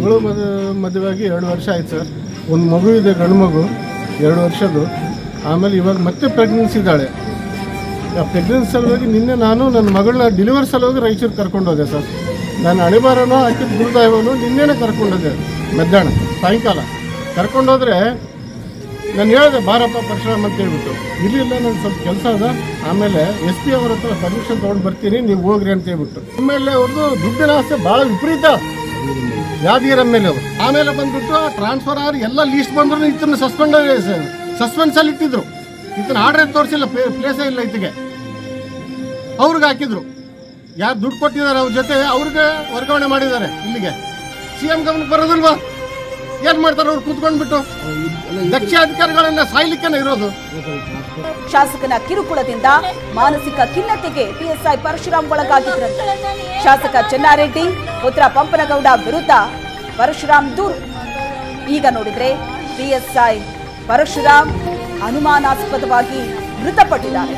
ಮಗಳು ಮದುವೆಯಾಗಿ 2 ವರ್ಷ ಆಯ್ತು ಸರ್. ಒಂದು ಮಗು ಇದೆ, ಗಂಡು ಮಗು 2 ವರ್ಷದ್ದು. ಆಮೇಲೆ ಇವಾಗ ಮತ್ತೆ ಪ್ರೆಗ್ನೆನ್ಸಿ ಇದ್ದಾಳೆ. ಆ ಪ್ರೆಗ್ನೆನ್ಸಿ ಸಲುವಾಗಿ ನಿನ್ನೆ ನಾನು ನನ್ನ ಮಗಳನ್ನ ಡೆಲಿವರಿ ಸಲುವಾಗಿ ರಾಯಚೂರು ಕರ್ಕೊಂಡೋದೆ ಸರ್. ನಾನು ಹಣೆಬಾರನೋ ಹಾಕಿದ ಗುರುದಾಯವನು ನಿನ್ನೆನೇ ಕರ್ಕೊಂಡೋದೆ. ಮಧ್ಯಾಹ್ನ ಸಾಯಂಕಾಲ ಕರ್ಕೊಂಡೋದ್ರೆ ನಾನು ಹೇಳಿದೆ ಬಾರಪ್ಪ ಪರಶುರಾಮ್ ಅಂತ ಹೇಳ್ಬಿಟ್ಟು. ಇರಲಿಲ್ಲ, ನಾನು ಸ್ವಲ್ಪ ಕೆಲಸ ಅದ, ಆಮೇಲೆ SP ಅವ್ರ ಹತ್ರ ಪರ್ಮಿಷನ್ ತೊಗೊಂಡು ಬರ್ತೀನಿ, ನೀವು ಹೋಗ್ರಿ ಅಂತ ಹೇಳ್ಬಿಟ್ಟು. ಆಮೇಲೆ ಅವ್ರದ್ದು ದುಡ್ಡಿನ ಆಸೆ ಭಾಳ ವಿಪರೀತ, ಯಾದಗಿರಿ ಮೇಲೆ ಅವರು. ಆಮೇಲೆ ಬಂದ್ಬಿಟ್ಟು ಟ್ರಾನ್ಸ್ಫರ್ ಆಗಿ ಎಲ್ಲ ಲೀಸ್ಟ್ ಬಂದ್ರು ಇದನ್ನ ಸಸ್ಪೆನ್ಸಲ್ಲಿ ಇಟ್ಟಿದ್ರು. ಇದನ್ನ ಆರ್ಡರ್ ತೋರಿಸಿಲ್ಲ, ಪ್ಲೇಸೇ ಇಲ್ಲ ಇದಕ್ಕೆ. ಅವ್ರಿಗೆ ಹಾಕಿದ್ರು, ಯಾರು ದುಡ್ಡು ಕೊಟ್ಟಿದ್ದಾರೆ ಅವ್ರ ಜೊತೆ ಅವ್ರಿಗೆ ವರ್ಗಾವಣೆ ಮಾಡಿದ್ದಾರೆ ಇಲ್ಲಿಗೆ. CM ಗಮನಕ್ಕೆ ಬರೋದಿಲ್ವಾ? ಏನ್ ಮಾಡ್ತಾರೆ ಅವ್ರು ಕೂತ್ಕೊಂಡ್ಬಿಟ್ಟು? ದಕ್ಷ ಅಧಿಕಾರಿಗಳನ್ನ ಸಾಯ್ಲಿಕ್ಕೇನೆ ಇರೋದು. ಶಾಸಕನ ಕಿರುಕುಳದಿಂದ ಮಾನಸಿಕ ಖಿನ್ನತೆಗೆ PSI ಪರಶುರಾಮ್ ಒಳಗಾಗಿದ್ರಂತೆ. ಶಾಸಕ ಚೆನ್ನಾರೆಡ್ಡಿ ಪುತ್ರ ಪಂಪನಗೌಡ ವಿರುದ್ಧ ಪರಶುರಾಮ್ ದೂರು. ಈಗ ನೋಡಿದ್ರೆ PSI ಪರಶುರಾಮ್ ಅನುಮಾನಾಸ್ಪದವಾಗಿ ಮೃತಪಟ್ಟಿದ್ದಾರೆ.